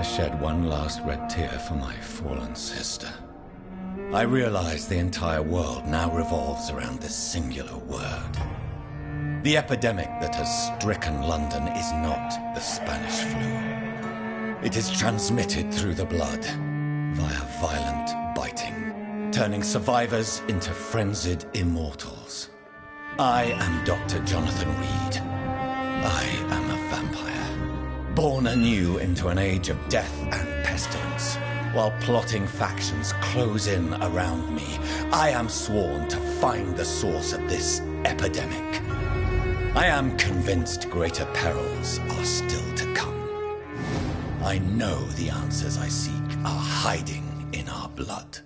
shed one last red tear for my fallen sister. I realize the entire world now revolves around this singular word. The epidemic that has stricken London is not the Spanish flu. It is transmitted through the blood, via violent biting, turning survivors into frenzied immortals. I am Dr. Jonathan Reed. I am a vampire, born anew into an age of death and pestilence. While plotting factions close in around me, I am sworn to find the source of this epidemic. I am convinced greater perils are still to come. I know the answers I seek are hiding in our blood.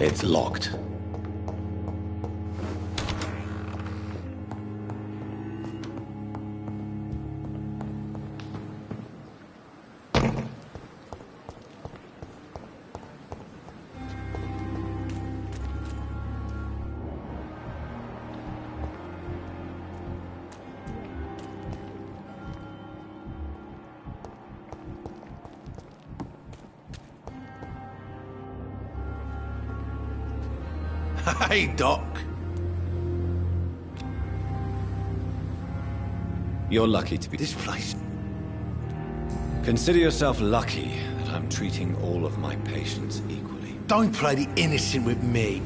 It's locked. Hey, Doc. You're lucky to be... This place... Consider yourself lucky that I'm treating all of my patients equally. Don't play the innocent with me.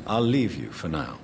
I'll leave you for now.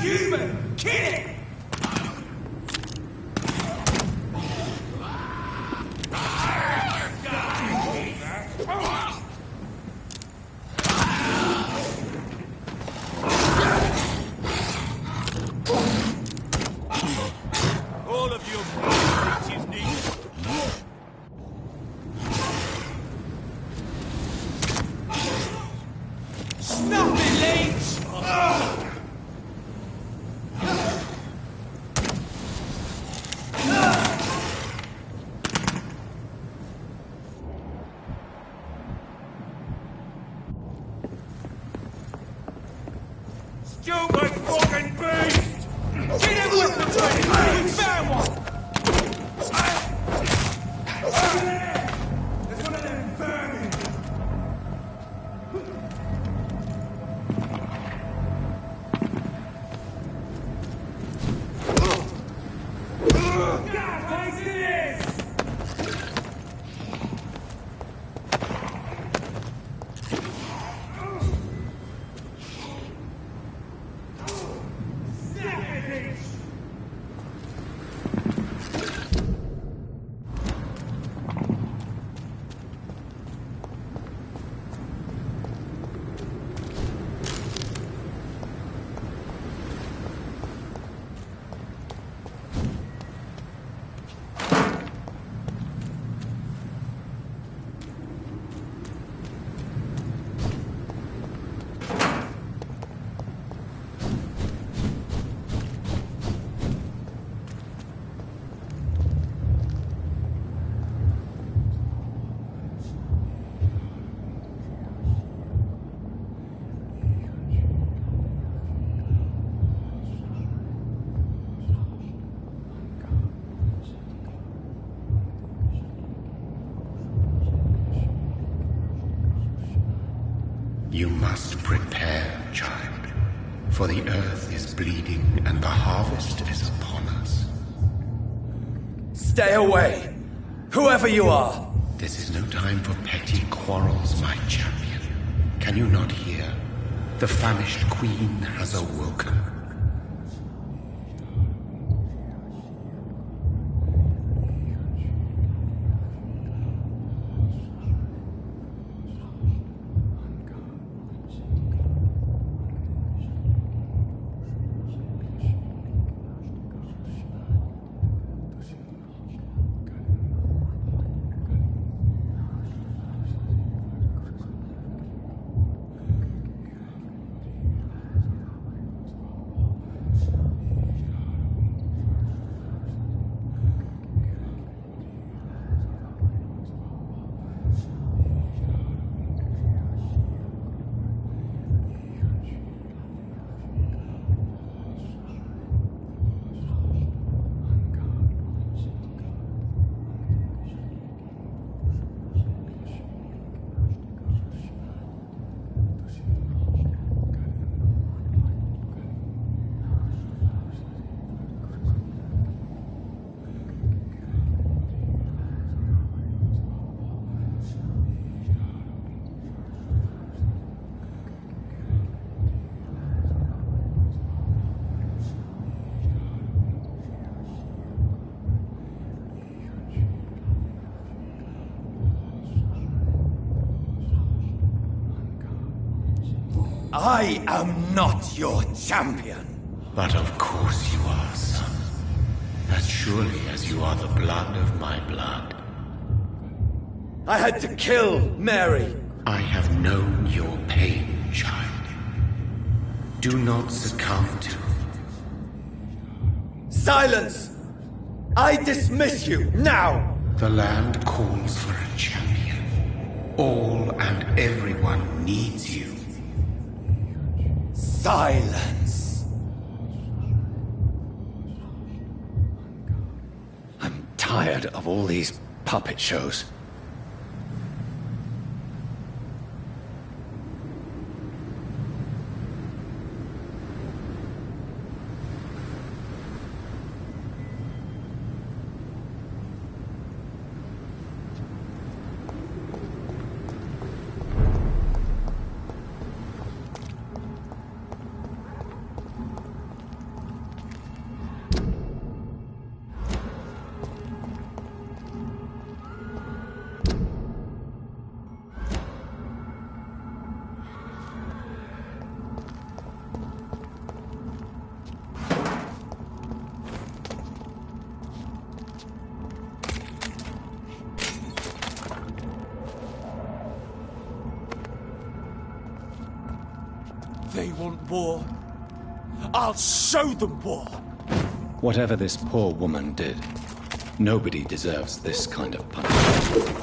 Human! Kill it! All of you bitches need... Stop it, Leech! Stupid fucking beast! Get him with the train! We found one! There's one of them vermin! God, take this! You must prepare, child, for the earth is bleeding and the harvest is upon us. Stay away! Whoever you are! This is no time for petty quarrels, my champion. Can you not hear? The famished queen has awoken. I am not your champion. But of course you are, son. As surely as you are the blood of my blood. I had to kill Mary. I have known your pain, child. Do not succumb to... Silence! I dismiss you, now! The land calls for a champion. All and everyone needs you. Silence! I'm tired of all these puppet shows. They want war. I'll show them war. Whatever this poor woman did, nobody deserves this kind of punishment.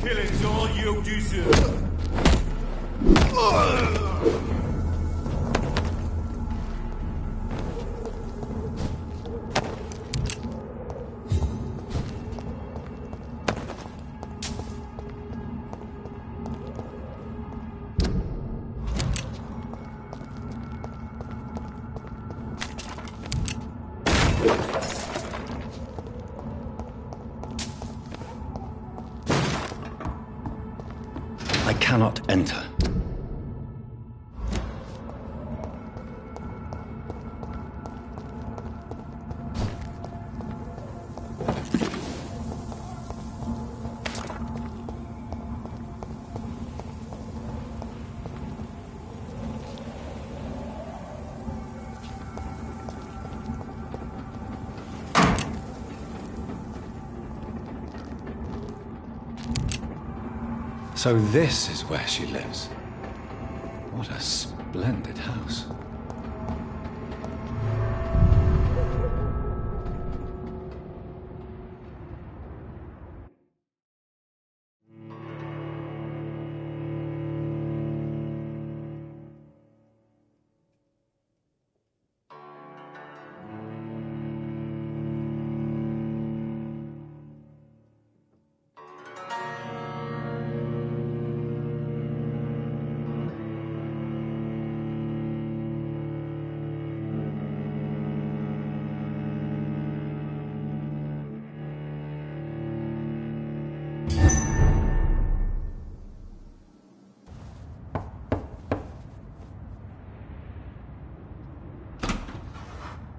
Killing's all you deserve. I cannot enter. So this is where she lives. What a splendid house.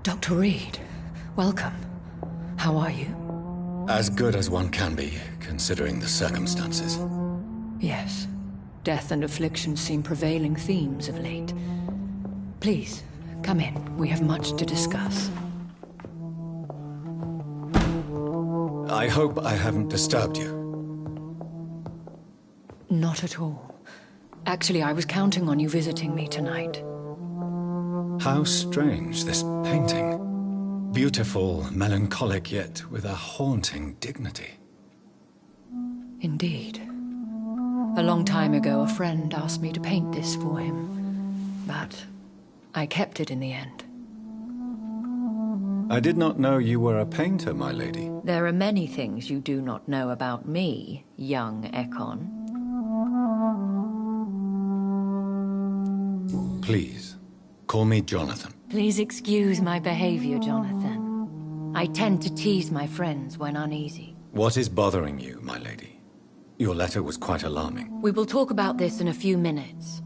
Dr. Reed, welcome. How are you? As good as one can be, considering the circumstances. Yes. Death and affliction seem prevailing themes of late. Please, come in. We have much to discuss. I hope I haven't disturbed you. Not at all. Actually, I was counting on you visiting me tonight. How strange, this painting. Beautiful, melancholic, yet with a haunting dignity. Indeed. A long time ago, a friend asked me to paint this for him, but I kept it in the end. I did not know you were a painter, my lady. There are many things you do not know about me, young Ekon. Please, call me Jonathan. Please excuse my behavior, Jonathan. I tend to tease my friends when uneasy. What is bothering you, my lady? Your letter was quite alarming. We will talk about this in a few minutes.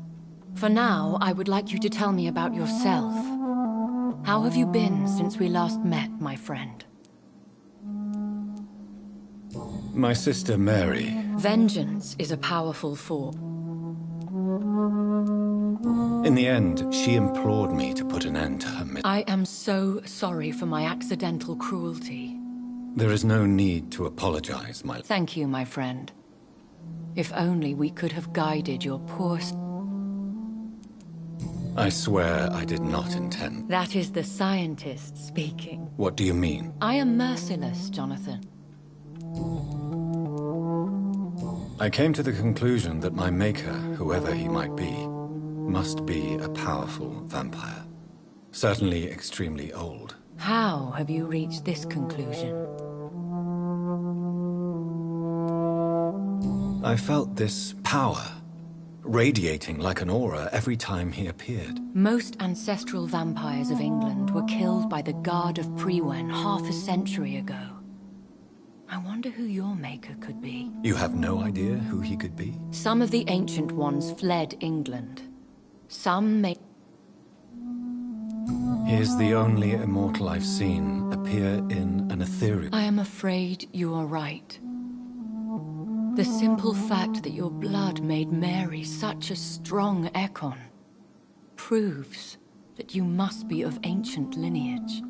For now, I would like you to tell me about yourself. How have you been since we last met, my friend? My sister Mary. Vengeance is a powerful force. In the end, she implored me to put an end to her I am so sorry for my accidental cruelty. There is no need to apologize, my... Thank you, my friend. If only we could have guided your poor... I swear I did not intend... That is the scientist speaking. What do you mean? I am merciless, Jonathan. I came to the conclusion that my maker, whoever he might be, must be a powerful vampire. Certainly extremely old. How have you reached this conclusion? I felt this power, radiating like an aura every time he appeared. Most ancestral vampires of England were killed by the Guard of Prewen half a century ago. I wonder who your maker could be. You have no idea who he could be? Some of the ancient ones fled England. Some may... He is the only immortal I've seen appear in an ethereal... I am afraid you are right. The simple fact that your blood made Mary such a strong Ekon proves that you must be of ancient lineage.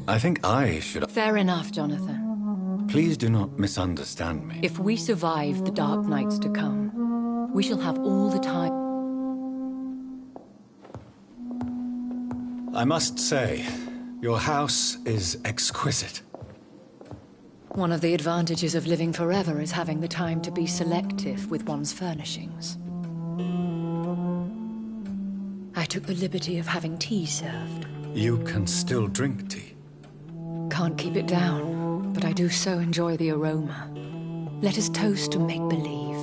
I think I should... Fair enough, Jonathan. Please do not misunderstand me. If we survive the dark nights to come, we shall have all the time... I must say, your house is exquisite. One of the advantages of living forever is having the time to be selective with one's furnishings. I took the liberty of having tea served. You can still drink tea. Can't keep it down, but I do so enjoy the aroma. Let us toast to make-believe.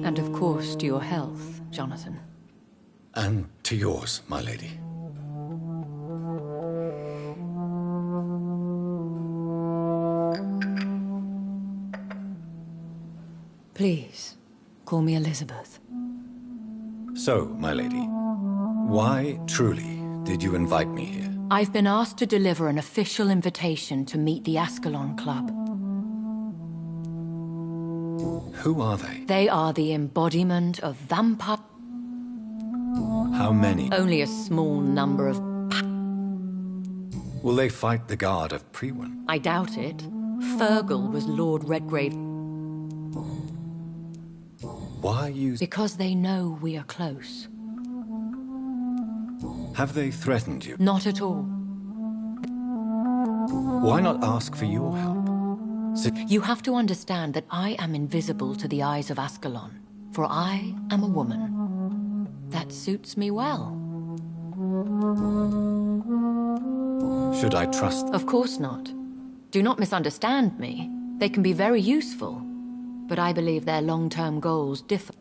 And of course to your health, Jonathan. And to yours, my lady. Please, call me Elizabeth. So, my lady, why, truly, did you invite me here? I've been asked to deliver an official invitation to meet the Ascalon Club. Who are they? They are the embodiment of vampire... How many? Only a small number of... Will they fight the Guard of Prewen? I doubt it. Fergal was Lord Redgrave. Why use... Because they know we are close. Have they threatened you? Not at all. Why not ask for your help? You have to understand that I am invisible to the eyes of Ascalon, for I am a woman. That suits me well. Should I trust... Of course not. Do not misunderstand me. They can be very useful, but I believe their long-term goals differ.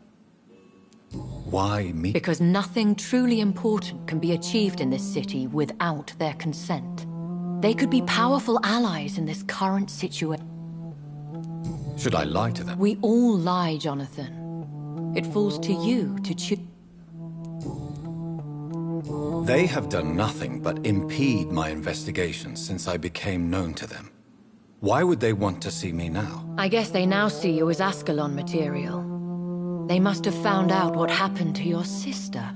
Why me? Because nothing truly important can be achieved in this city without their consent. They could be powerful allies in this current situation. Should I lie to them? We all lie, Jonathan. It falls to you to choose. They have done nothing but impede my investigation since I became known to them. Why would they want to see me now? I guess they now see you as Ascalon material. They must have found out what happened to your sister.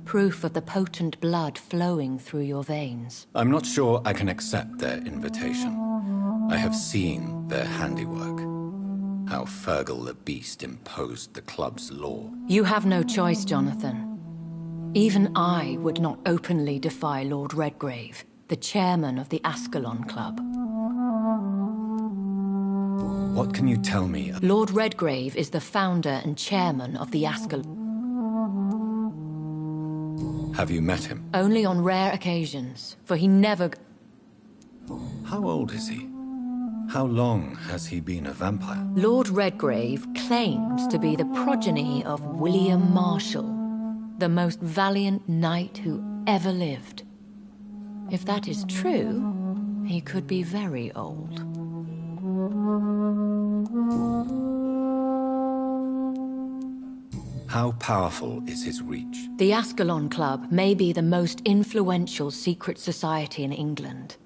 Proof of the potent blood flowing through your veins. I'm not sure I can accept their invitation. I have seen their handiwork. How Fergal the Beast imposed the club's law. You have no choice, Jonathan. Even I would not openly defy Lord Redgrave, the chairman of the Ascalon Club. What can you tell me? Lord Redgrave is the founder and chairman of the Ascalon. Have you met him? Only on rare occasions, for he never... How old is he? How long has he been a vampire? Lord Redgrave claims to be the progeny of William Marshall, the most valiant knight who ever lived. If that is true, he could be very old. How powerful is his reach? The Ascalon Club may be the most influential secret society in England.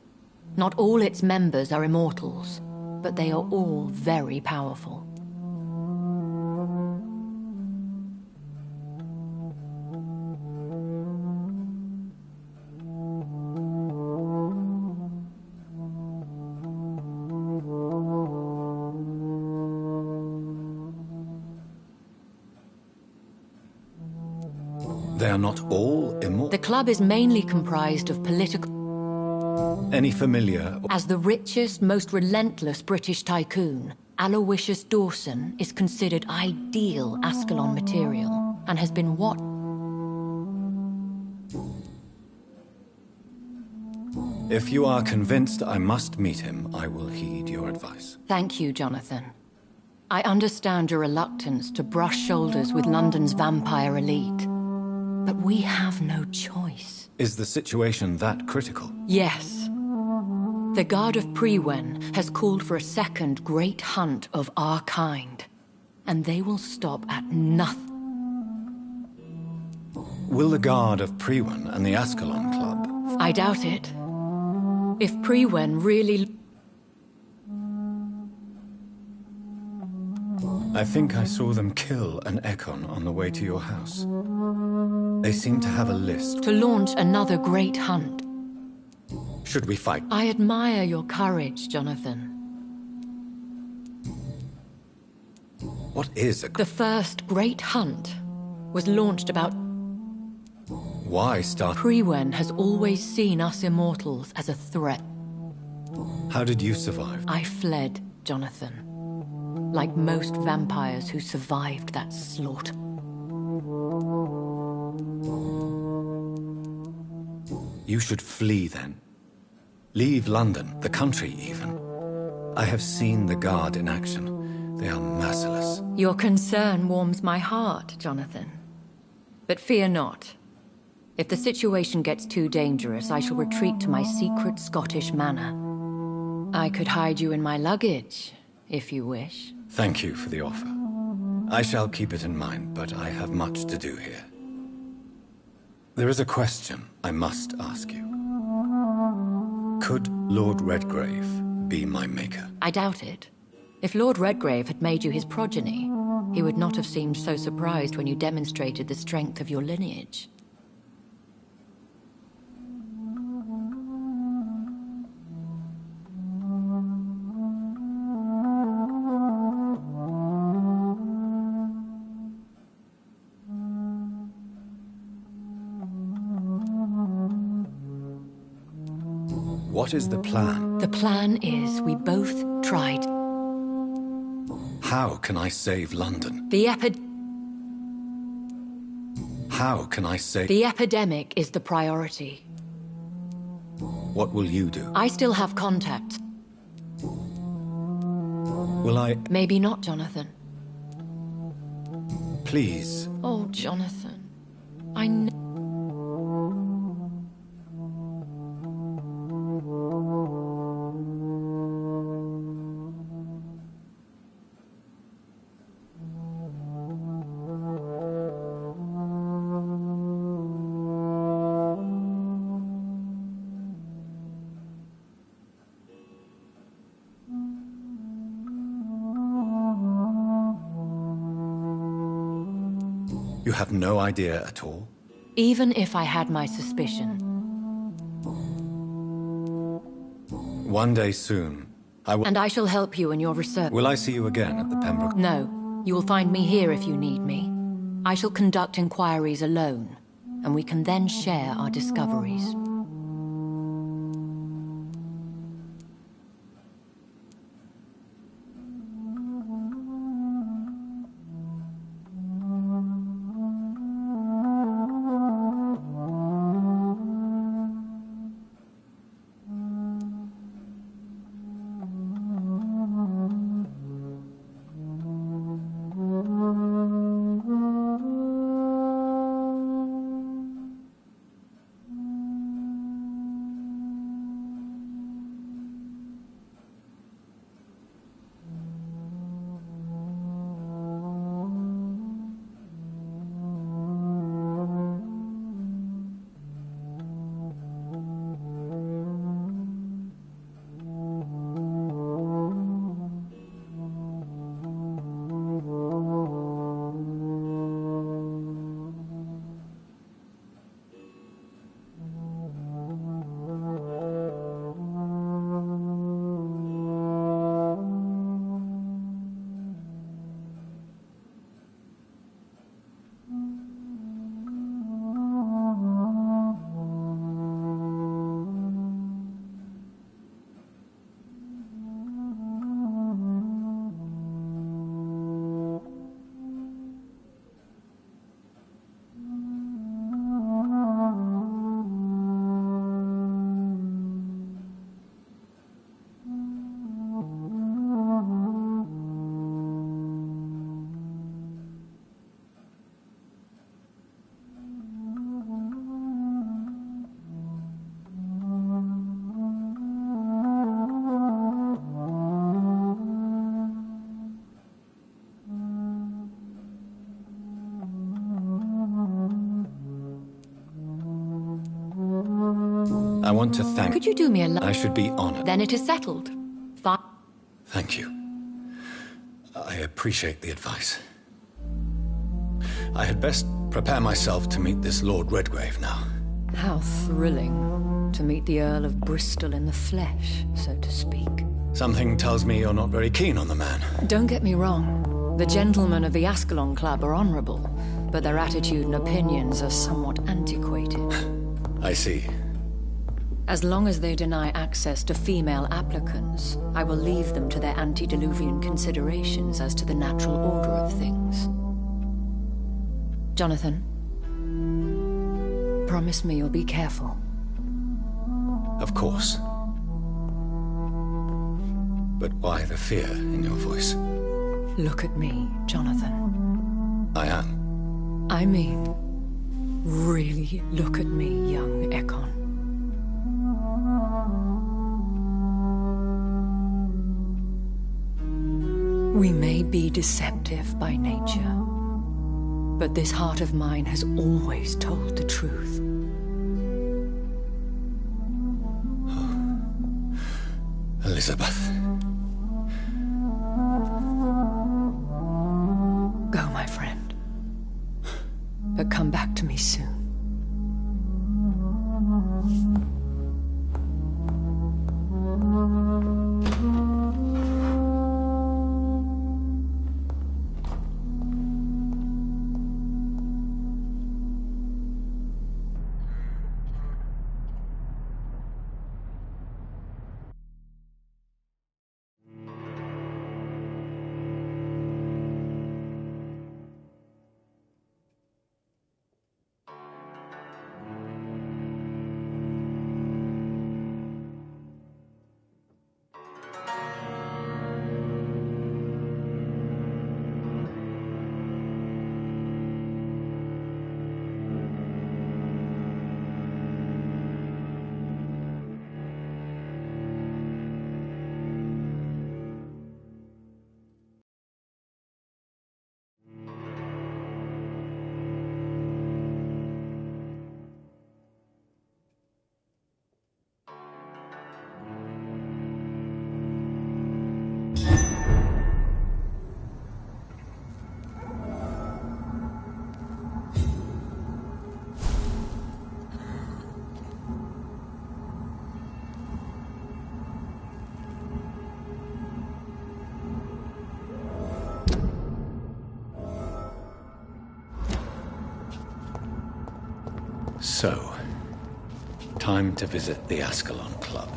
Not all its members are immortals, but they are all very powerful. They are not all immortal. The club is mainly comprised of political... Any familiar... As the richest, most relentless British tycoon, Aloysius Dawson is considered ideal Ascalon material, and has been what... If you are convinced I must meet him, I will heed your advice. Thank you, Jonathan. I understand your reluctance to brush shoulders with London's vampire elite. But we have no choice. Is the situation that critical? Yes. The Guard of Prewen has called for a second great hunt of our kind. And they will stop at nothing. Will the Guard of Prewen and the Ascalon Club... I doubt it. If Prewen really... I think I saw them kill an Ekon on the way to your house. They seem to have a list. To launch another great hunt. Should we fight? I admire your courage, Jonathan. What is a... The first great hunt was launched about... Why start... Prewen has always seen us immortals as a threat. How did you survive? I fled, Jonathan. Like most vampires who survived that slaughter. You should flee then. Leave London, the country even. I have seen the Guard in action. They are merciless. Your concern warms my heart, Jonathan. But fear not. If the situation gets too dangerous, I shall retreat to my secret Scottish manor. I could hide you in my luggage, if you wish. Thank you for the offer. I shall keep it in mind, but I have much to do here. There is a question I must ask you. Could Lord Redgrave be my maker? I doubt it. If Lord Redgrave had made you his progeny, he would not have seemed so surprised when you demonstrated the strength of your lineage. What is the plan? The plan is we both tried. How can I save London? How can I save... The epidemic is the priority. What will you do? I still have contacts. Will I... Maybe not, Jonathan. Please. Oh, Jonathan. I know... You have no idea at all? Even if I had my suspicion. One day soon, I will... And I shall help you in your research. Will I see you again at the Pembroke? No. You will find me here if you need me. I shall conduct inquiries alone. and we can then share our discoveries. I want to thank... Could you do me a I should be honored. Then it is settled. Thank you. I appreciate the advice. I had best prepare myself to meet this Lord Redgrave now. How thrilling to meet the Earl of Bristol in the flesh, so to speak. Something tells me you're not very keen on the man. Don't get me wrong. The gentlemen of the Ascalon Club are honorable, but their attitude and opinions are somewhat antiquated. I see. As long as they deny access to female applicants, I will leave them to their antediluvian considerations as to the natural order of things. Jonathan, promise me you'll be careful. Of course. But why the fear in your voice? Look at me, Jonathan. I am. I mean, really look at me, young Ekon. We may be deceptive by nature, but this heart of mine has always told the truth. Elizabeth. Go, my friend. But come back to me soon. So, time to visit the Ascalon Club.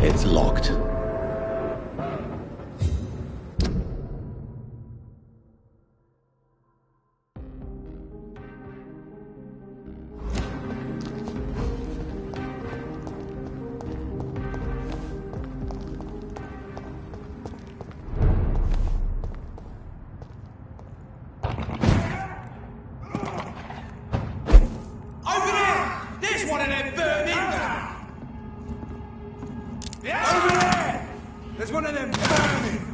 It's locked. Over there! There's one of them vermin! Yeah. Over there! There's one of them vermin!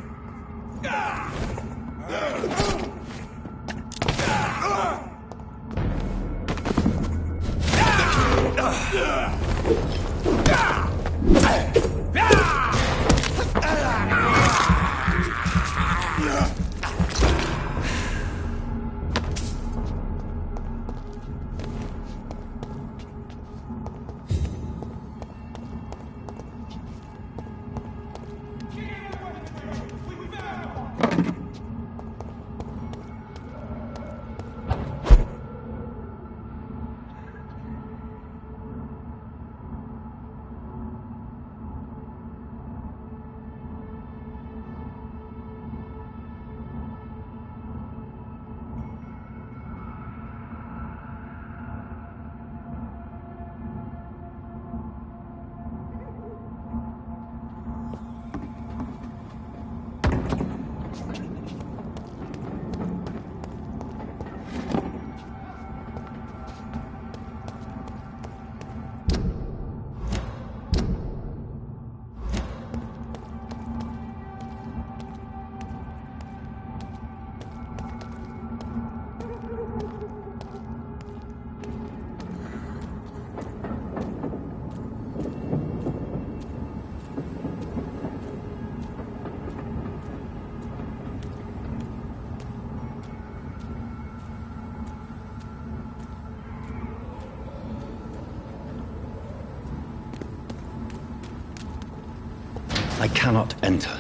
I cannot enter.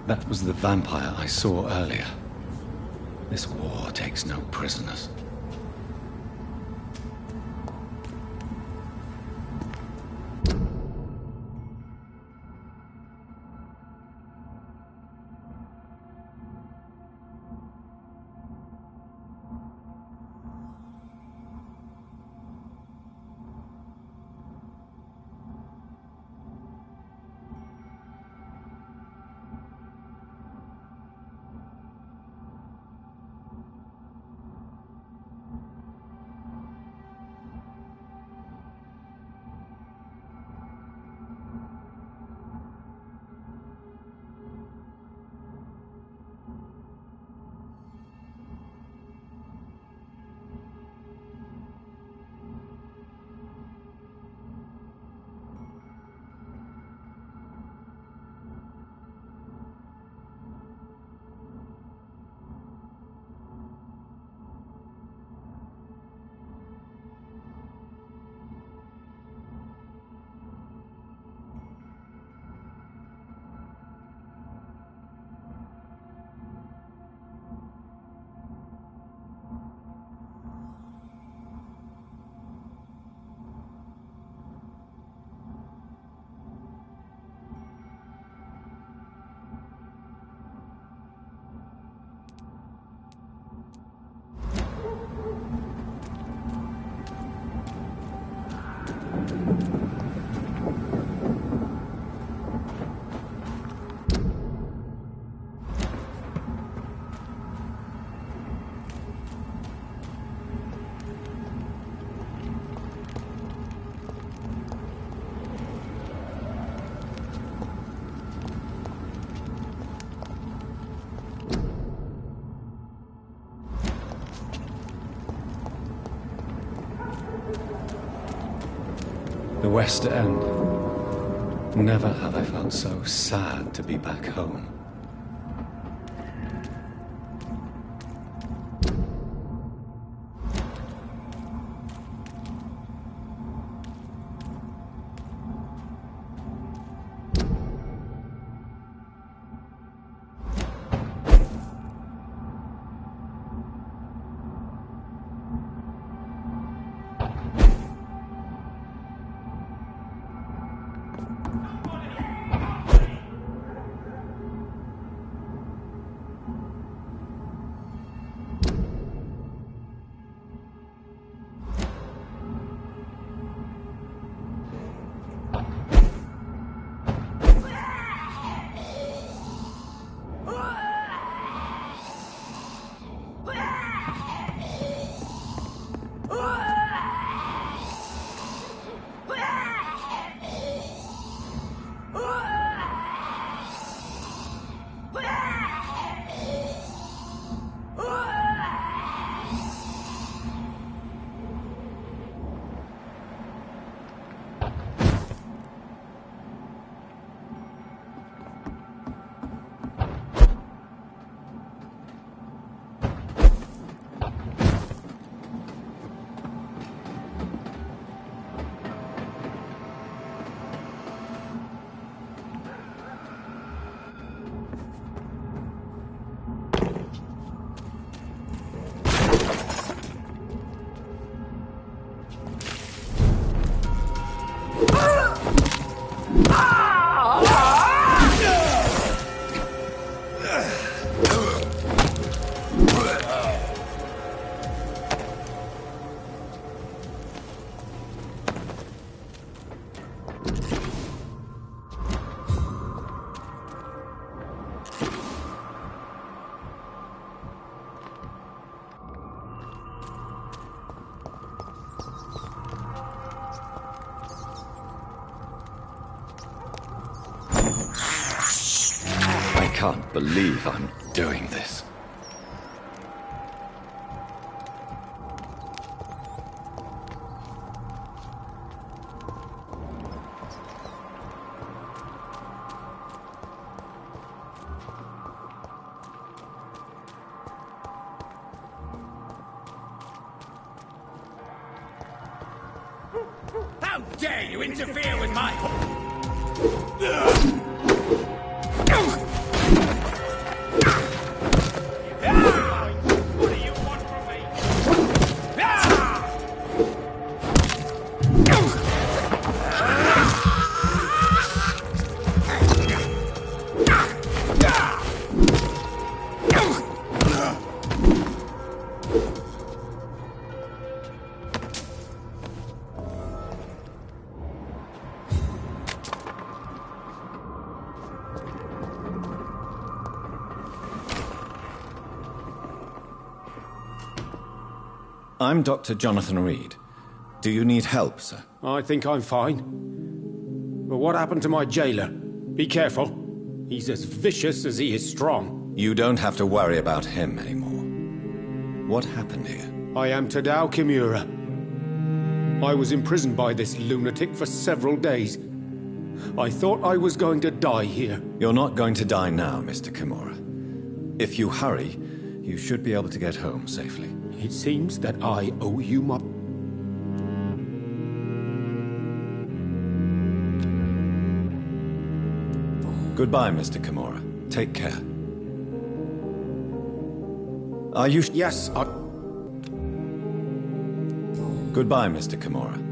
That was the vampire I saw earlier. This war takes no prisoners. West End. Never have I felt so sad to be back home. I can't believe I'm doing this. How dare you interfere with my... What do you want from me? I'm Dr. Jonathan Reed. Do you need help, sir? I think I'm fine. But what happened to my jailer? Be careful. He's as vicious as he is strong. You don't have to worry about him anymore. What happened here? I am Tadao Kimura. I was imprisoned by this lunatic for several days. I thought I was going to die here. You're not going to die now, Mr. Kimura. If you hurry, you should be able to get home safely. It seems that I owe you my... Goodbye, Mr. Kimura. Take care. Are you... Yes, Goodbye, Mr. Kimura.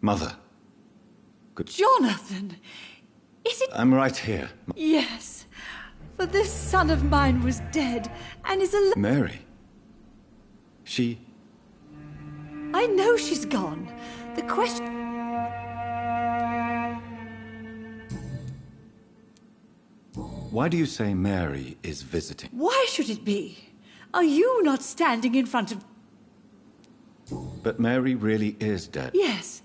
Mother. Good. Jonathan! Is it... I'm right here. Yes. For this son of mine was dead, and is alive. Mary. She... I know she's gone. The question... Why do you say Mary is visiting? Why should it be? Are you not standing in front of... But Mary really is dead. Yes.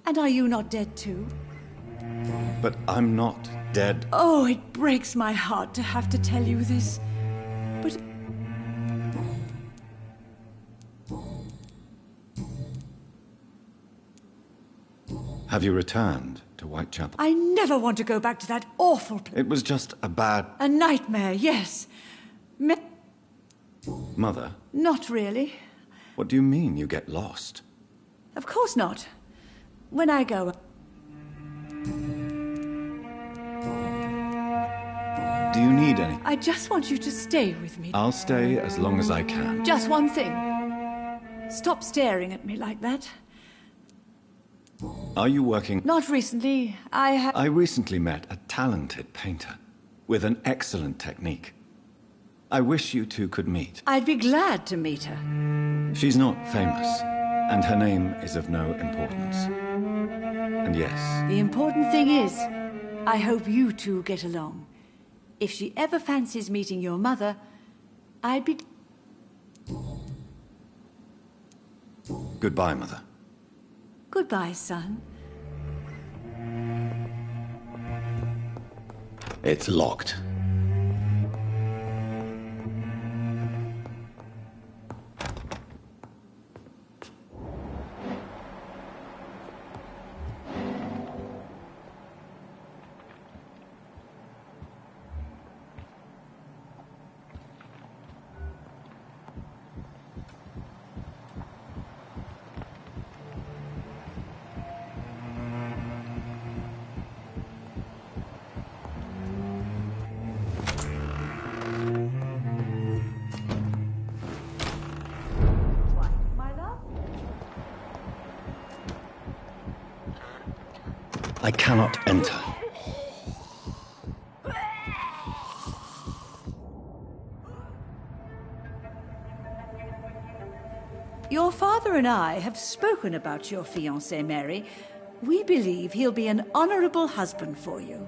And are you not dead too? But I'm not dead. Oh, it breaks my heart to have to tell you this. But... Have you returned to Whitechapel? I never want to go back to that awful place. It was just a bad... A nightmare, yes. Mother? Not really. What do you mean you get lost? Of course not. When I go... Do you need any? I just want you to stay with me. I'll stay as long as I can. Just one thing. Stop staring at me like that. Are you working? Not recently. I recently met a talented painter with an excellent technique. I wish you two could meet. I'd be glad to meet her. She's not famous, and her name is of no importance. And yes... The important thing is, I hope you two get along. If she ever fancies meeting your mother, I'd be... Goodbye, Mother. Goodbye, son. It's locked. I cannot enter. Your father and I have spoken about your fiancé, Mary. We believe he'll be an honorable husband for you.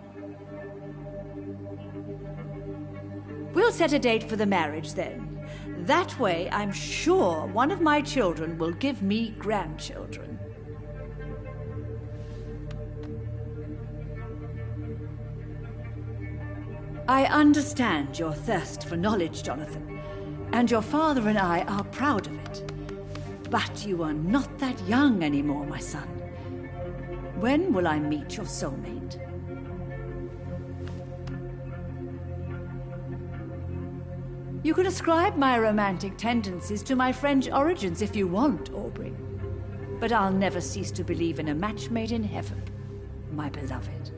We'll set a date for the marriage then. That way, I'm sure one of my children will give me grandchildren. I understand your thirst for knowledge, Jonathan, and your father and I are proud of it. But you are not that young anymore, my son. When will I meet your soulmate? You can ascribe my romantic tendencies to my French origins if you want, Aubrey. But I'll never cease to believe in a match made in heaven, my beloved.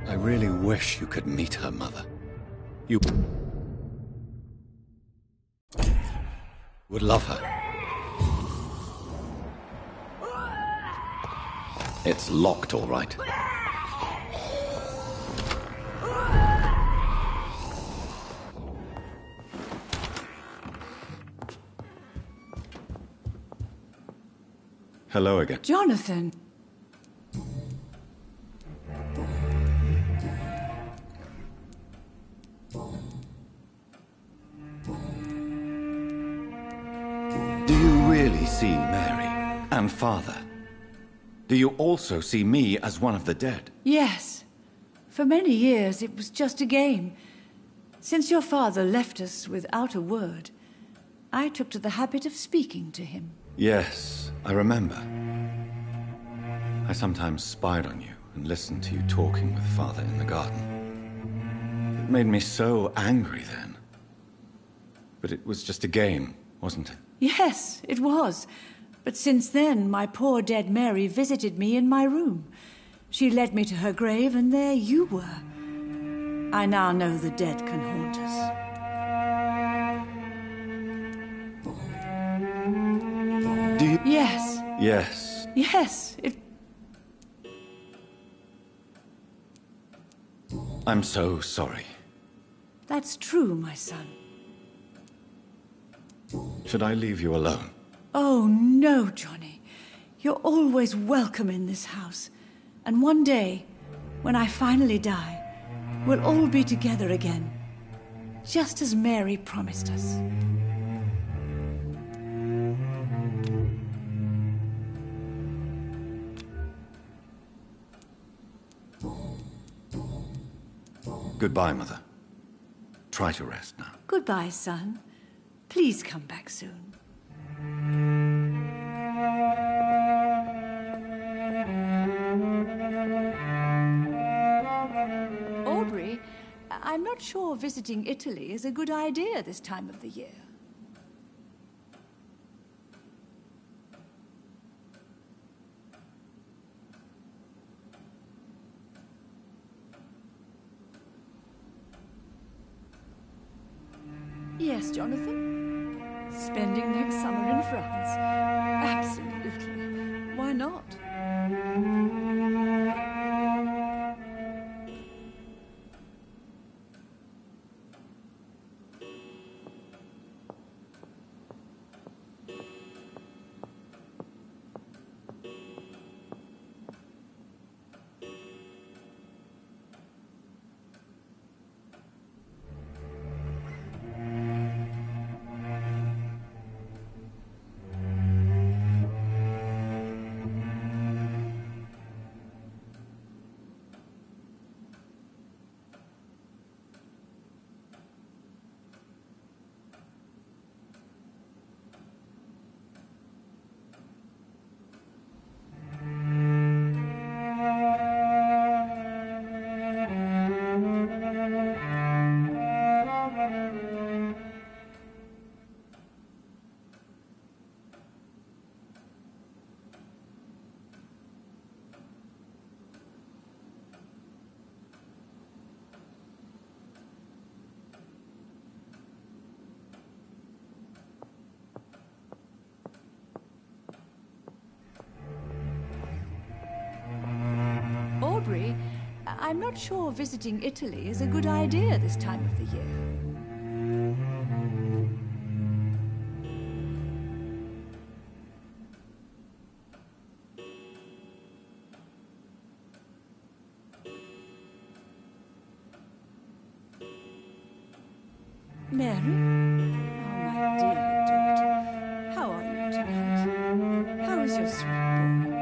I really wish you could meet her, Mother. You would love her. It's locked, all right. Hello again. Jonathan! Do you really see Mary and Father? Do you also see me as one of the dead? Yes. For many years, it was just a game. Since your father left us without a word, I took to the habit of speaking to him. Yes, I remember. I sometimes spied on you and listened to you talking with Father in the garden. It made me so angry then. But it was just a game, wasn't it? Yes, it was. But since then, my poor dead Mary visited me in my room. She led me to her grave, and there you were. I now know the dead can haunt us. Do you... Yes. Yes. Yes. I'm so sorry. That's true, my son. Should I leave you alone? Oh, no, Johnny. You're always welcome in this house. And one day, when I finally die, we'll all be together again. Just as Mary promised us. Goodbye, Mother. Try to rest now. Goodbye, son. Please come back soon. Aubrey, I'm not sure visiting Italy is a good idea this time of the year. Yes, Jonathan. Spending next summer in France. Absolutely. Why not? Aubrey, I'm not sure visiting Italy is a good idea this time of the year. Mary? Oh, my dear daughter. How are you tonight? How is your sweet boy?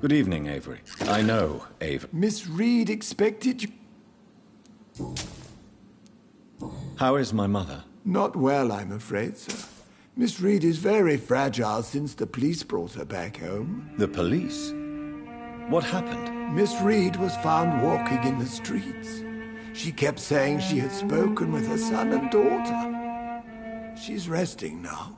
Good evening, Avery. I know, Avery. Miss Reed expected you. How is my mother? Not well, I'm afraid, sir. Miss Reed is very fragile since the police brought her back home. The police? What happened? Miss Reed was found walking in the streets. She kept saying she had spoken with her son and daughter. She's resting now.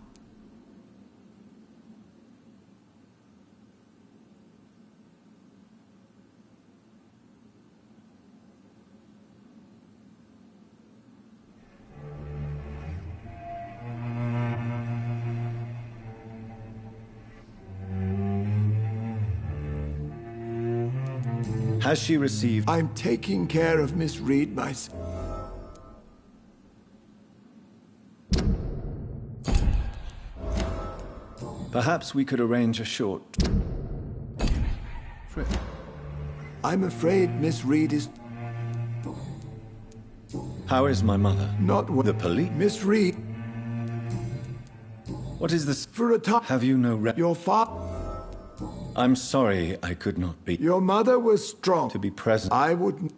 Has she received... I'm taking care of Miss Reed myself. Perhaps we could arrange a short... trip. I'm afraid Miss Reed is... How is my mother? Not what... The police? Miss Reed... What is this? For a time... Have you no Your father... I'm sorry I could not be... Your mother was strong. To be present. I wouldn't...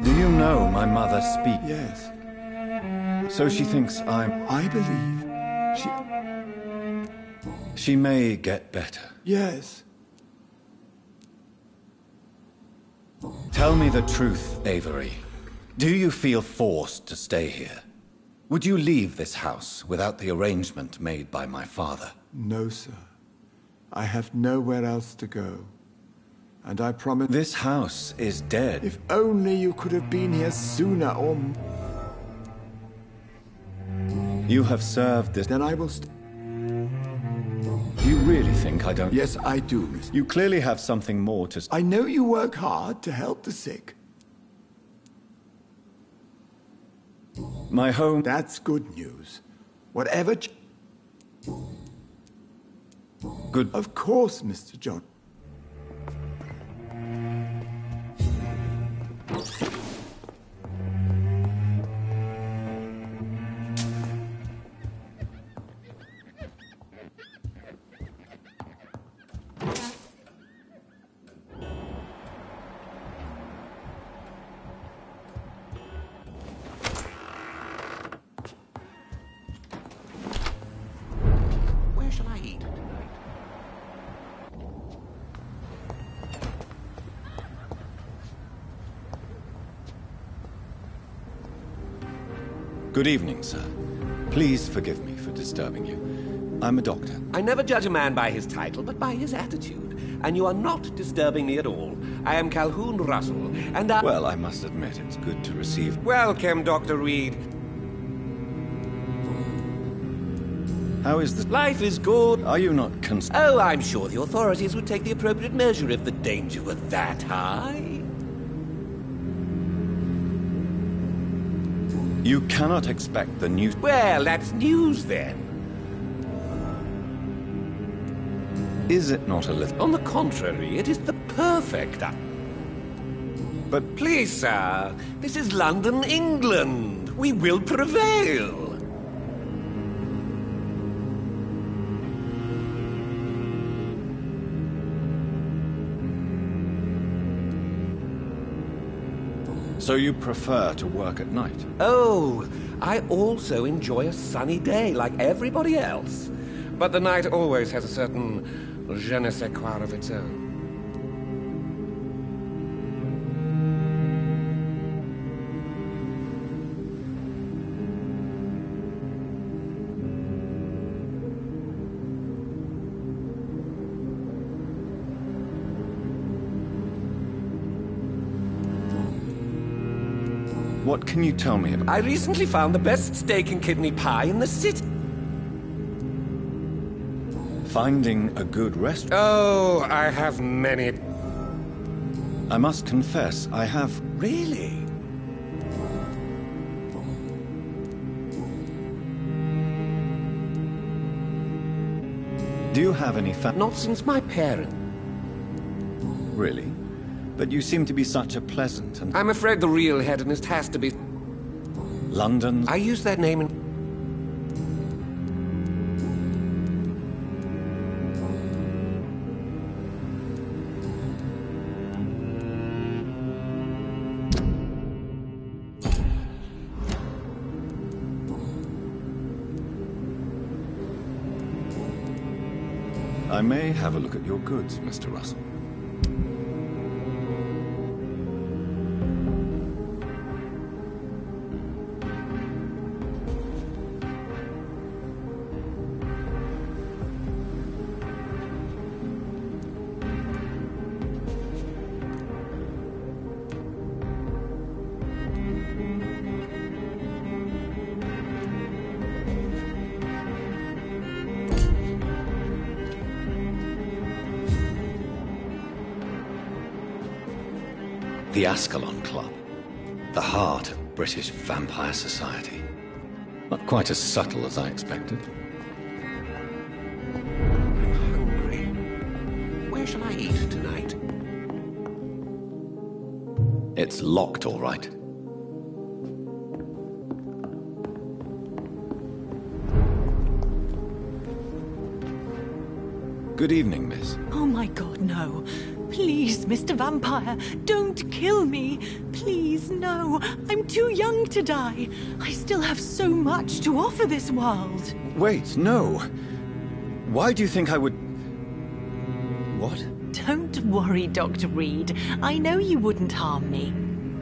Do you know my mother speaks? Yes. So she thinks I'm... I believe She may get better. Yes. Tell me the truth, Avery. Do you feel forced to stay here? Would you leave this house without the arrangement made by my father? No, sir. I have nowhere else to go. And I promise... This house is dead. If only you could have been here sooner, or... You have served this... Then I will You really think I don't... Yes, I do, Mr. You clearly have something more to... I know you work hard to help the sick. My home... That's good news. Whatever... Good... Of course, Mr. John. Where shall I eat tonight? Good evening, sir. Please forgive me for disturbing you. I'm a doctor. I never judge a man by his title, but by his attitude. And you are not disturbing me at all. I am Calhoun Russell, and I... Well, I must admit it's good to receive... Welcome, Dr. Reed. How is the... Life is good. Are you not Oh, I'm sure the authorities would take the appropriate measure if the danger were that high. You cannot expect the news... Well, that's news then. Is it not a little... On the contrary, it is the perfect... But... Please, sir, this is London, England. We will prevail. So you prefer to work at night? Oh, I also enjoy a sunny day like everybody else. But the night always has a certain je ne sais quoi of its own. What can you tell me about... I recently found the best steak and kidney pie in the city. Finding a good restaurant? Oh, I have many. I must confess, I have... Really? Do you have any Not since my parents. Really? But you seem to be such a pleasant and... I'm afraid the real hedonist has to be... London? I use that name in... I may have a look at your goods, Mr. Russell. The Ascalon Club. The heart of British vampire society. Not quite as subtle as I expected. I'm hungry. Where shall I eat tonight? It's locked, all right. Good evening, miss. Oh my god, no. Please, Mr. Vampire, don't kill me. Please, no. I'm too young to die. I still have so much to offer this world. Wait, no. Why do you think I would... What? Don't worry, Dr. Reed. I know you wouldn't harm me.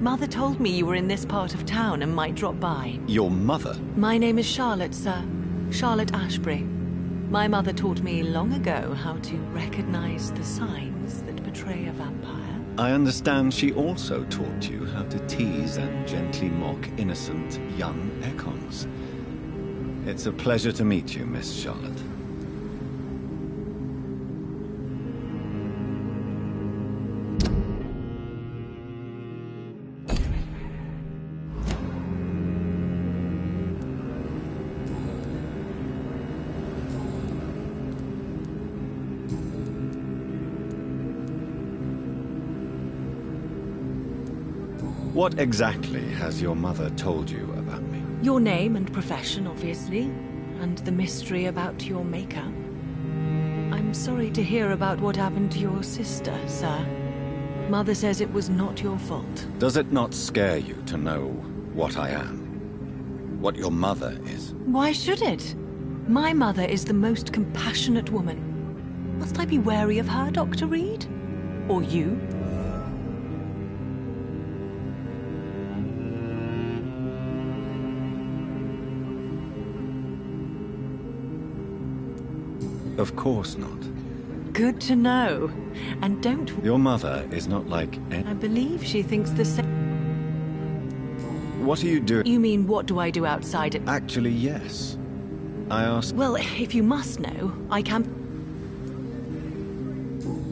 Mother told me you were in this part of town and might drop by. Your mother? My name is Charlotte, sir. Charlotte Ashbury. My mother taught me long ago how to recognize the signs that betray a vampire. I understand she also taught you how to tease and gently mock innocent young Ekons. It's a pleasure to meet you, Miss Charlotte. What exactly has your mother told you about me? Your name and profession, obviously, and the mystery about your maker. I'm sorry to hear about what happened to your sister, sir. Mother says it was not your fault. Does it not scare you to know what I am? What your mother is? Why should it? My mother is the most compassionate woman. Must I be wary of her, Dr. Reed? Or you? Of course not. Good to know. And don't... Your mother is not like... I believe she thinks the same... What are you doing? You mean, what do I do outside it? Actually, yes. I asked... Well, if you must know, I can...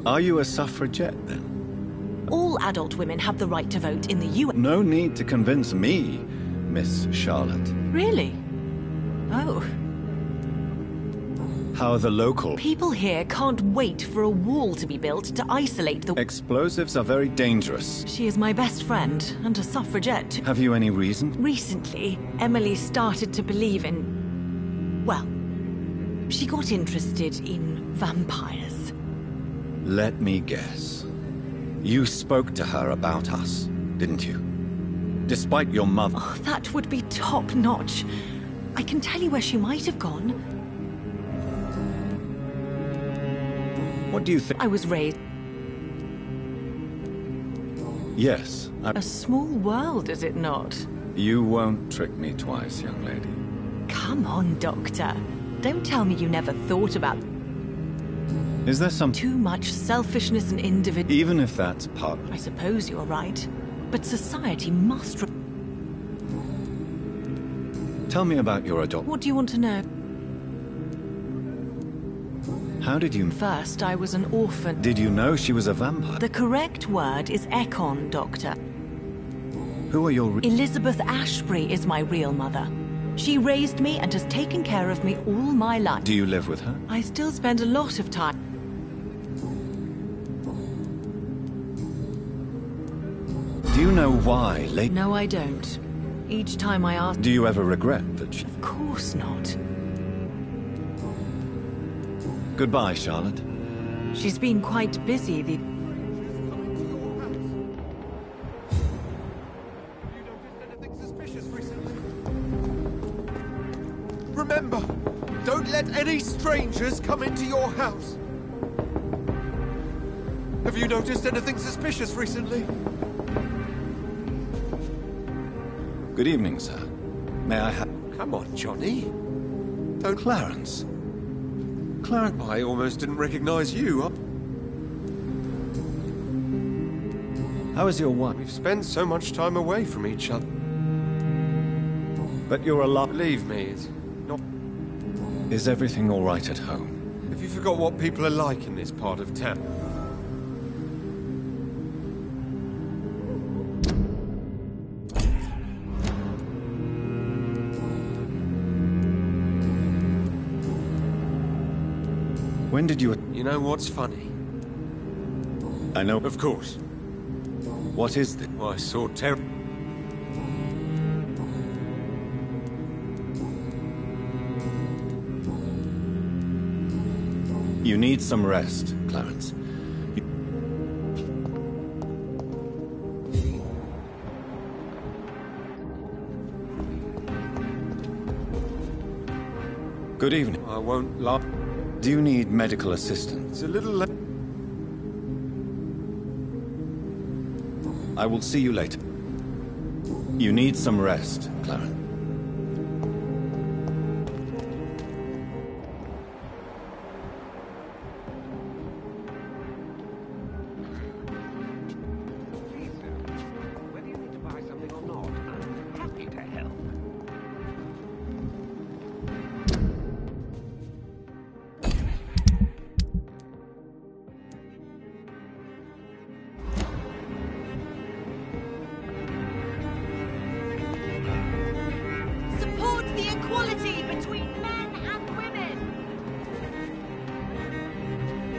Are you a suffragette, then? All adult women have the right to vote in the US. No need to convince me, Miss Charlotte. Really? Oh. How are the local... People here can't wait for a wall to be built to isolate the... Explosives are very dangerous. She is my best friend, and a suffragette. Have you any reason? Recently, Emily started to believe in... Well, she got interested in vampires. Let me guess. You spoke to her about us, didn't you? Despite your mother... Oh, that would be top-notch. I can tell you where she might have gone. What do you think? I was raised... Yes, A small world, is it not? You won't trick me twice, young lady. Come on, Doctor. Don't tell me you never thought about... Is there some... Too much selfishness and individual... Even if that's part... I suppose you're right. But society must... Tell me about your What do you want to know? How did you... First, I was an orphan. Did you know she was a vampire? The correct word is Ekon, Doctor. Who are your... Elizabeth Ashbury is my real mother. She raised me and has taken care of me all my life. Do you live with her? I still spend a lot of time... Do you know why late... No, I don't. Each time I ask... Do you ever regret that she... Of course not. Goodbye, Charlotte. She's been quite busy the... Remember, don't let any strangers come into your house. Have you noticed anything suspicious recently? Good evening, sir. May I have... Come on, Johnny. Don't... Clarence. Clarence... I almost didn't recognize you. How is your wife? We've spent so much time away from each other. But you're alive. Believe me, it's not... Is everything all right at home? Have you forgot what people are like in this part of town? When did you... You know what's funny? I know... Of course. What is this? Well, I saw terror. You need some rest, Clarence. Good evening. I won't lie. Do you need medical assistance? It's a little late. I will see you later. You need some rest, Clarence. Whether you need to buy something or not, I'm happy to help. Support the equality between men and women.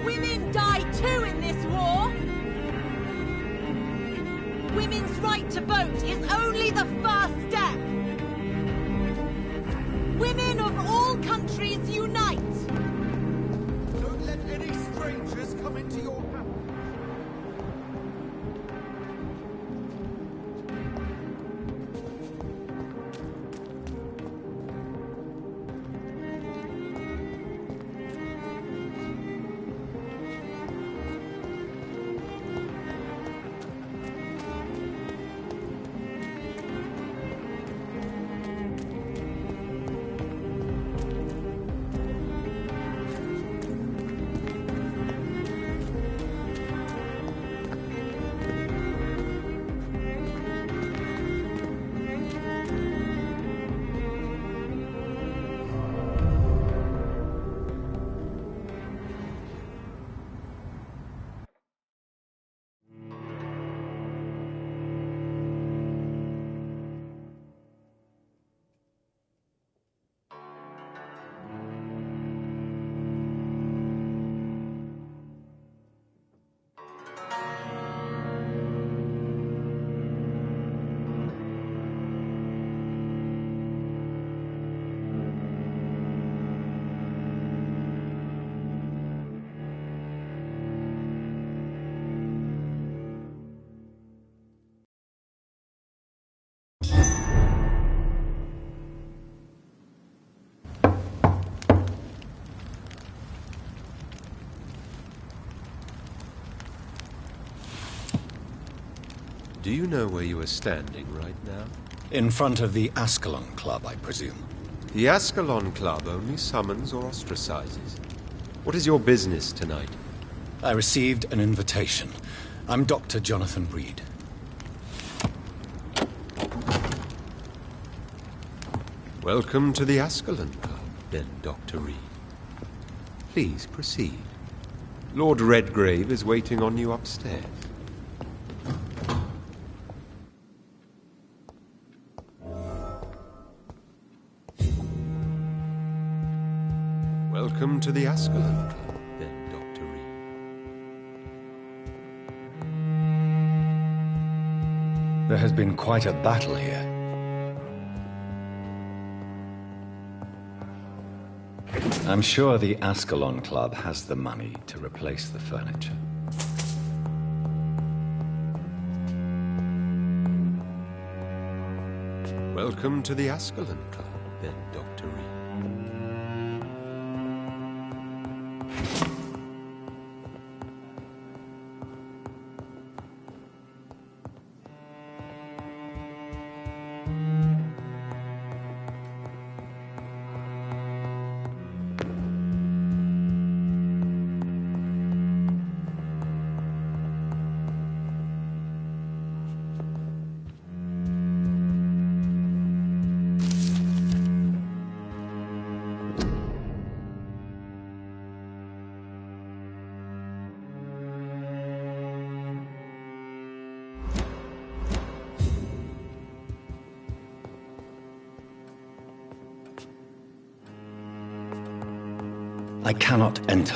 Women die too in this war. Women's right to vote is only the first step. Women of all countries unite. Don't let any strangers come into your house. Do you know where you are standing right now? In front of the Ascalon Club, I presume. The Ascalon Club only summons or ostracizes. What is your business tonight? I received an invitation. I'm Dr. Jonathan Reed. Welcome to the Ascalon Club, then, Dr. Reed. Please proceed. Lord Redgrave is waiting on you upstairs. Welcome to the Ascalon Club, then, Dr. Reed. There has been quite a battle here. I'm sure the Ascalon Club has the money to replace the furniture. Welcome to the Ascalon Club, then, Dr. Reed. I cannot enter.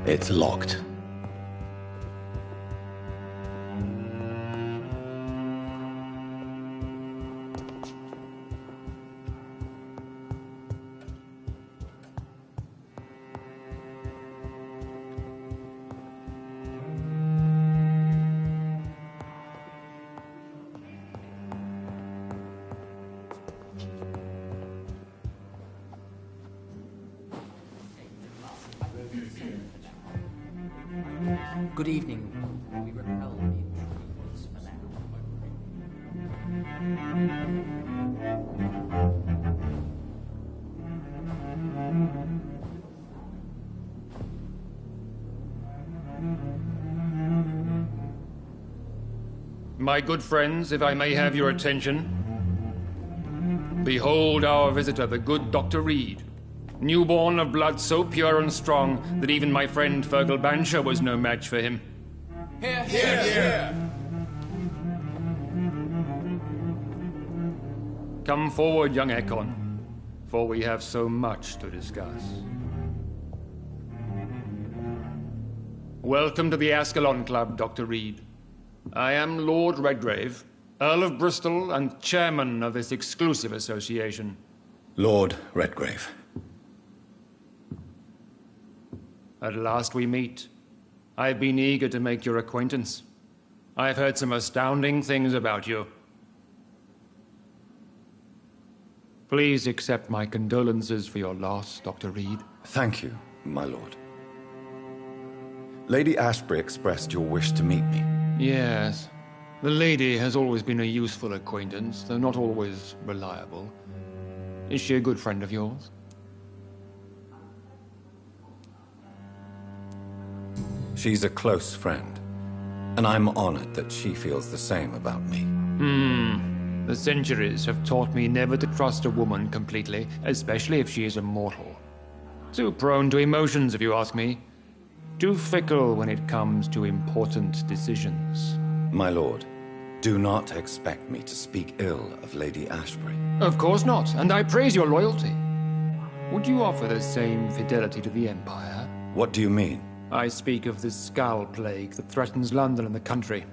It's locked. Good evening. We repel the intruders for now. My good friends, if I may have your attention. Behold our visitor, the good Dr. Reed. Newborn of blood so pure and strong that even my friend Fergal Bansher was no match for him. Here, here, here! Come forward, young Ekon, for we have so much to discuss. Welcome to the Ascalon Club, Dr. Reed. I am Lord Redgrave, Earl of Bristol and chairman of this exclusive association. Lord Redgrave. At last we meet. I've been eager to make your acquaintance. I've heard some astounding things about you. Please accept my condolences for your loss, Dr. Reed. Thank you, my lord. Lady Ashbury expressed your wish to meet me. Yes. The lady has always been a useful acquaintance, though not always reliable. Is she a good friend of yours? She's a close friend, and I'm honored that she feels the same about me. The centuries have taught me never to trust a woman completely, especially if she is immortal. Too prone to emotions, if you ask me. Too fickle when it comes to important decisions. My lord, do not expect me to speak ill of Lady Ashbury. Of course not, and I praise your loyalty. Would you offer the same fidelity to the Empire? What do you mean? I speak of the Skull Plague that threatens London and the country.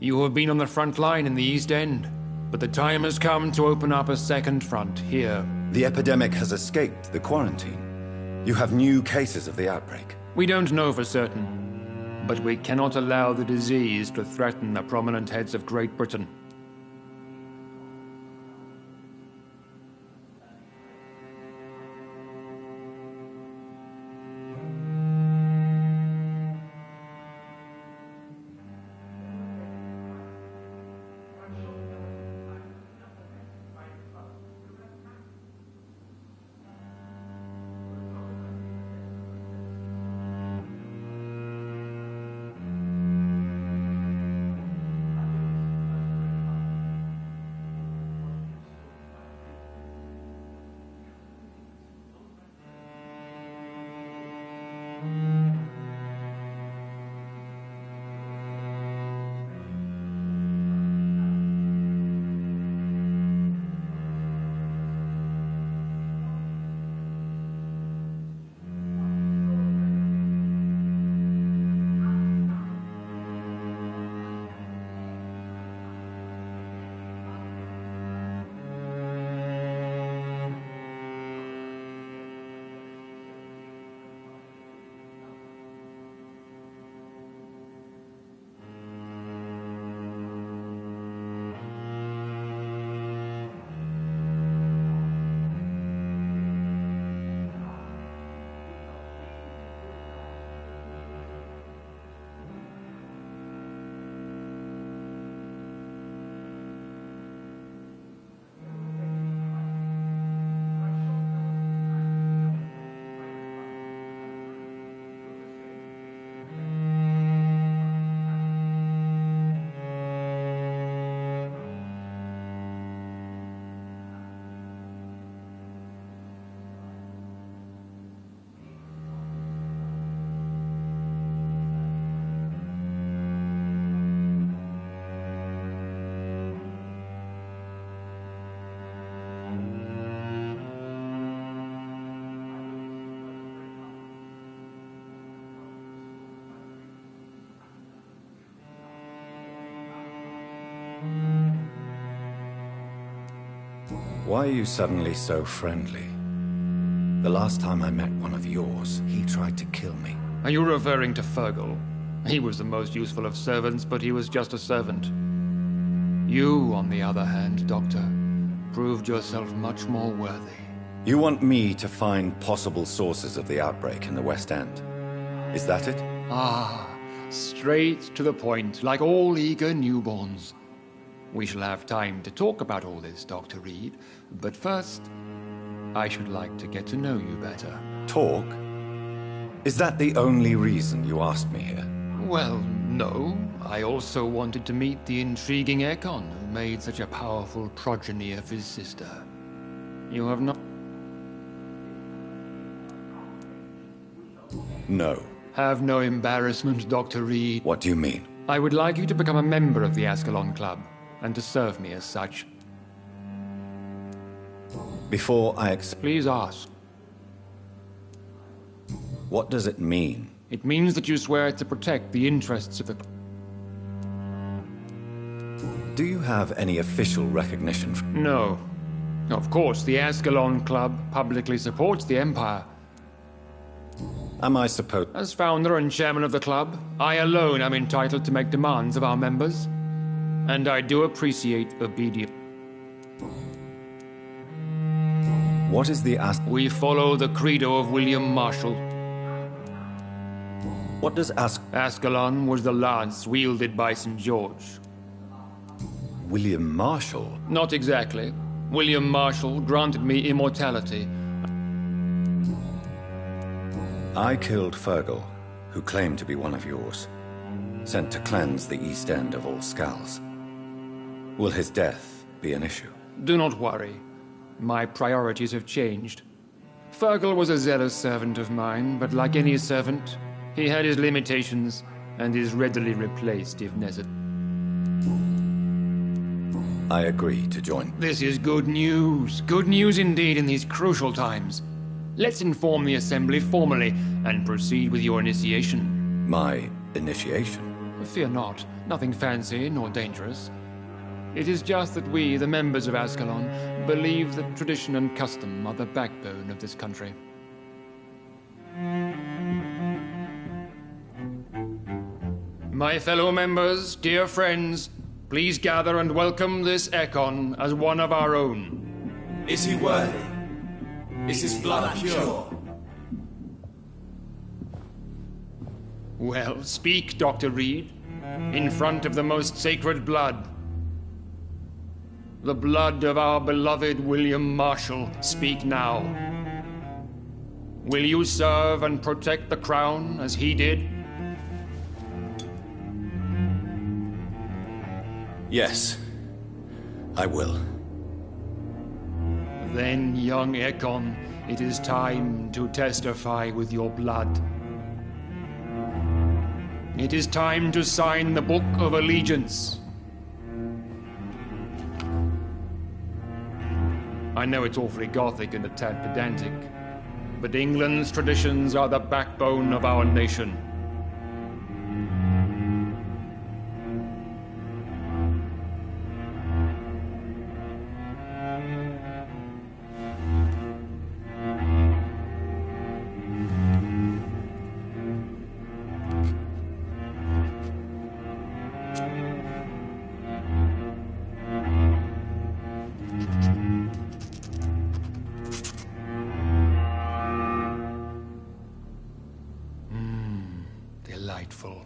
You have been on the front line in the East End, but the time has come to open up a second front here. The epidemic has escaped the quarantine. You have new cases of the outbreak. We don't know for certain, but we cannot allow the disease to threaten the prominent heads of Great Britain. Why are you suddenly so friendly? The last time I met one of yours, he tried to kill me. Are you referring to Fergal? He was the most useful of servants, but he was just a servant. You, on the other hand, Doctor, proved yourself much more worthy. You want me to find possible sources of the outbreak in the West End? Is that it? Ah, straight to the point, like all eager newborns. We shall have time to talk about all this, Dr. Reed, but first, I should like to get to know you better. Talk? Is that the only reason you asked me here? Well, no. I also wanted to meet the intriguing Ekon who made such a powerful progeny of his sister. You have not... No. Have no embarrassment, Dr. Reed. What do you mean? I would like you to become a member of the Ascalon Club, and to serve me as such. Before I Please ask. What does it mean? It means that you swear to protect the interests of the... Do you have any official recognition? No. Of course, the Ascalon Club publicly supports the Empire. Am I supposed... As founder and chairman of the club, I alone am entitled to make demands of our members. And I do appreciate obedience. What is the We follow the credo of William Marshall. What does Ascalon was the lance wielded by St. George. William Marshall? Not exactly. William Marshall granted me immortality. I killed Fergal, who claimed to be one of yours. Sent to cleanse the East End of all skulls. Will his death be an issue? Do not worry. My priorities have changed. Fergal was a zealous servant of mine, but like any servant, he had his limitations and is readily replaced if necessary. I agree to join. This is good news. Good news indeed in these crucial times. Let's inform the Assembly formally and proceed with your initiation. My initiation? Fear not. Nothing fancy nor dangerous. It is just that we, the members of Ascalon, believe that tradition and custom are the backbone of this country. My fellow members, dear friends, please gather and welcome this Ekon as one of our own. Is he worthy? Is his blood pure? Well, speak, Dr. Reed, in front of the most sacred blood. The blood of our beloved William Marshall, speak now. Will you serve and protect the crown as he did? Yes, I will. Then, young Ekon, it is time to testify with your blood. It is time to sign the Book of Allegiance. I know it's awfully gothic and a tad pedantic, but England's traditions are the backbone of our nation. Delightful.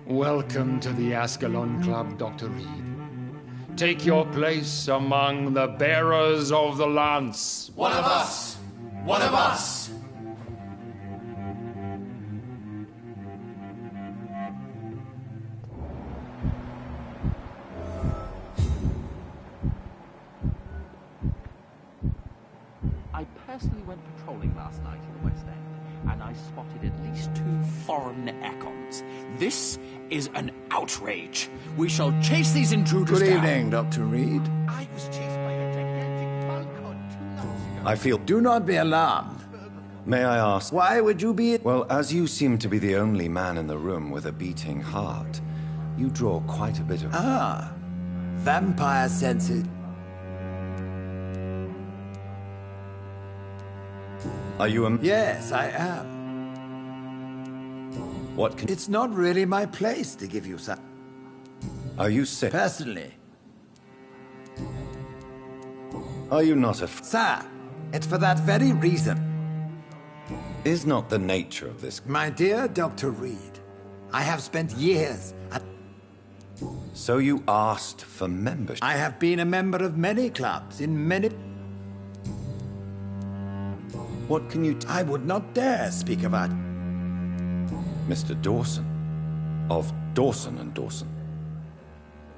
Welcome to the Ascalon Club, Dr. Reed. Take your place among the bearers of the lance. One of us! One of us! I personally went patrolling last night in the West End, and I spotted at least 2 foreign Ekons. This is an outrage. We shall chase these intruders Good down. evening, Dr. Reed. I was chased by a gigantic bunkhood 2 months ago. I feel... Do not be alarmed. May I ask... Why would you be... Well, as you seem to be the only man in the room with a beating heart, You draw quite a bit of... Ah, vampire senses. Are you a... Yes, I am. What can... It's not really my place to give you some... Are you sick? Personally. Are you not a... Sir, it's for that very reason. Is not the nature of this... My dear Dr. Reed, I have spent years at... So you asked for membership? I have been a member of many clubs in many... What can you... I would not dare speak about... Mr. Dawson, of Dawson and Dawson,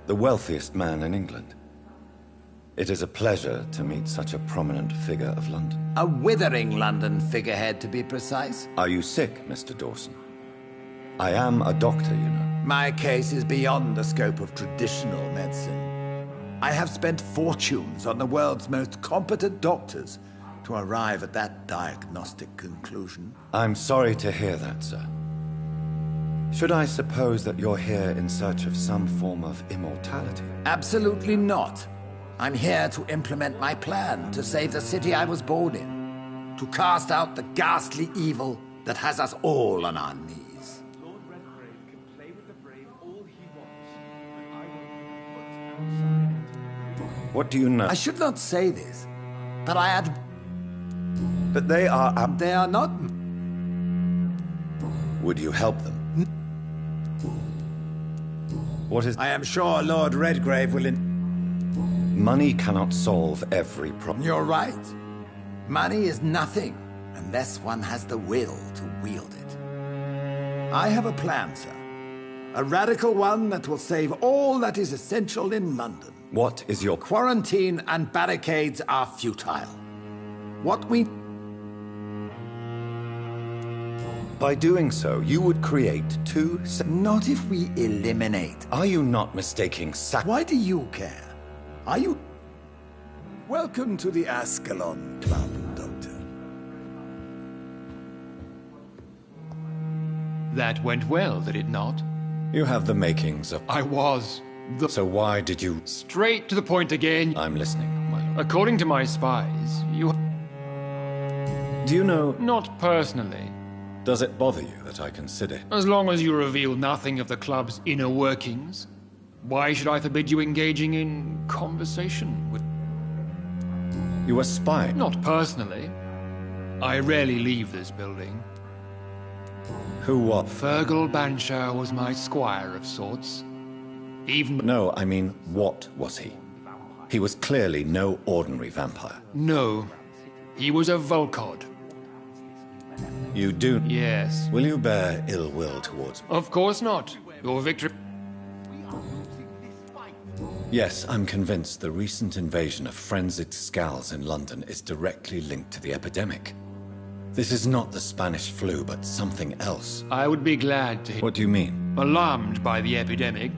the wealthiest man in England. It is a pleasure to meet such a prominent figure of London. A withering London figurehead, to be precise. Are you sick, Mr. Dawson? I am a doctor, you know. My case is beyond the scope of traditional medicine. I have spent fortunes on the world's most competent doctors to arrive at that diagnostic conclusion. I'm sorry to hear that, sir. Should I suppose that you're here in search of some form of immortality? Absolutely not. I'm here to implement my plan to save the city I was born in, to cast out the ghastly evil that has us all on our knees. Lord Redgrave can play with the brave all he wants, but I will be put outside. What do you know? I should not say this, but I had... But they are... They are not... Would you help them? What is... I am sure Lord Redgrave will... Money cannot solve every problem. You're right. Money is nothing unless one has the will to wield it. I have a plan, sir. A radical one that will save all that is essential in London. What is your... Quarantine and barricades are futile. What we... By doing so, you would create two... Not if we eliminate... Are you not mistaking Why do you care? Are you... Welcome to the Ascalon Club, Doctor. That went well, did it not? You have the makings of... I was. So why did you... Straight to the point again. I'm listening, my lord. According to my spies, you... Do you know... Not personally. Does it bother you that I consider... As long as you reveal nothing of the club's inner workings, why should I forbid you engaging in conversation with... You are spying? Not personally. I rarely leave this building. Who what? Fergal Banshire was my squire of sorts. Even... No, I mean, what was he? He was clearly no ordinary vampire. No. He was a Volcod. You do? Yes. Will you bear ill will towards me? Of course not. Your victory... Yes, I'm convinced the recent invasion of frenzied Scals in London is directly linked to the epidemic. This is not the Spanish flu, but something else. I would be glad to... What do you mean? Alarmed by the epidemic.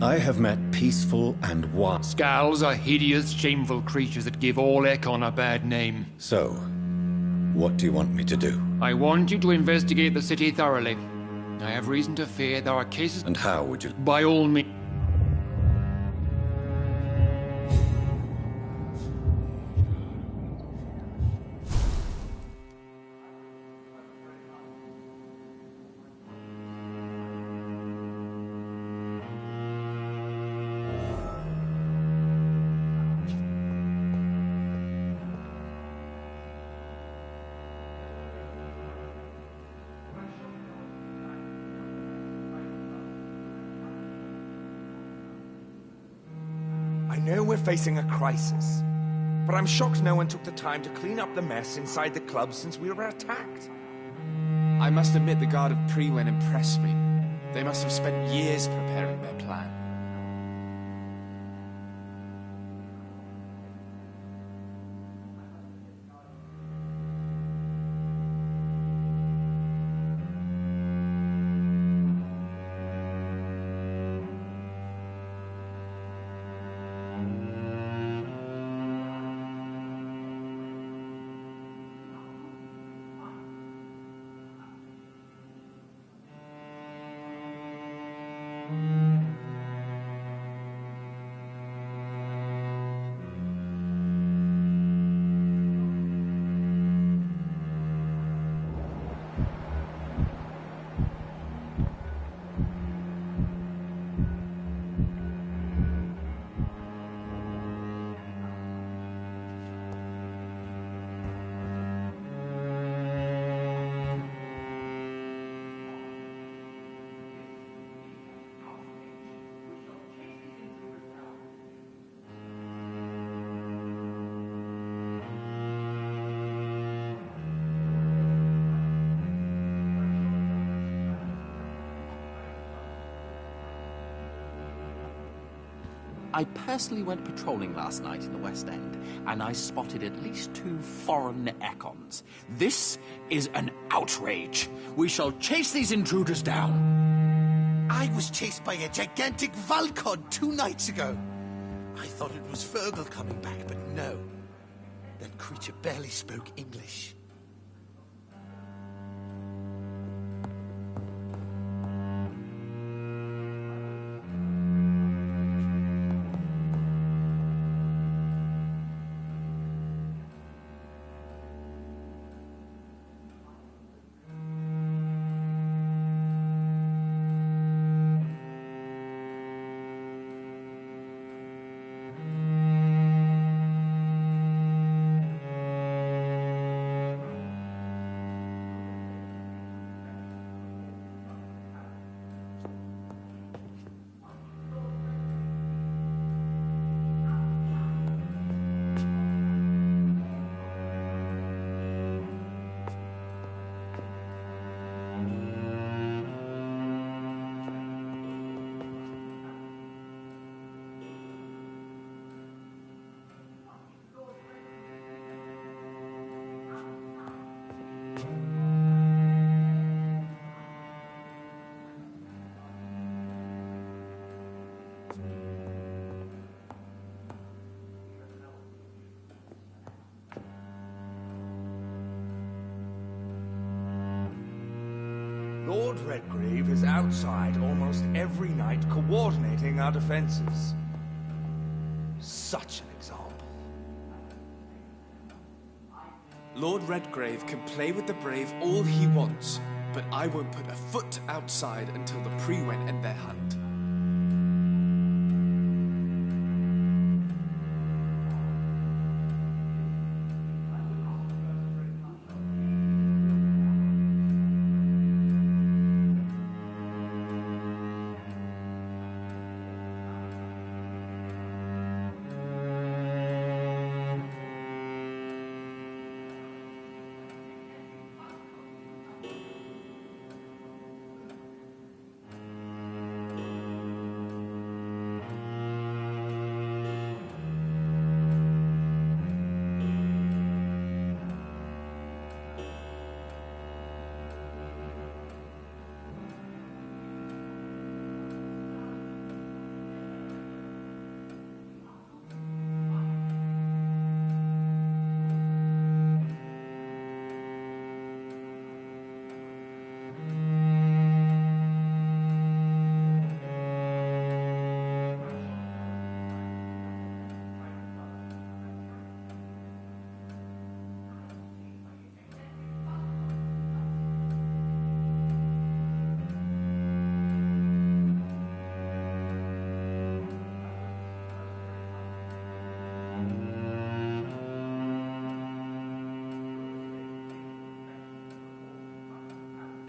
I have met peaceful and wise... Scowls are hideous, shameful creatures that give all Ekon a bad name. So, what do you want me to do? I want you to investigate the city thoroughly. I have reason to fear there are cases... And how would you... By all means... I know we're facing a crisis, but I'm shocked no one took the time to clean up the mess inside the club since we were attacked. I must admit the Guard of Prewen impressed me. They must have spent years preparing their plan. I personally went patrolling last night in the West End, and I spotted at least 2 foreign Econs. This is an outrage. We shall chase these intruders down. I was chased by a gigantic Valcod 2 nights ago. I thought it was Fergal coming back, but no. That creature barely spoke English. Lord Redgrave is outside almost every night coordinating our defenses. Such an example. Lord Redgrave can play with the brave all he wants, but I won't put a foot outside until the Pre-Wen end their hunt.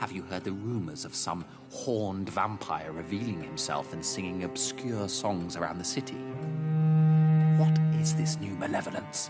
Have you heard the rumors of some horned vampire revealing himself and singing obscure songs around the city? What is this new malevolence?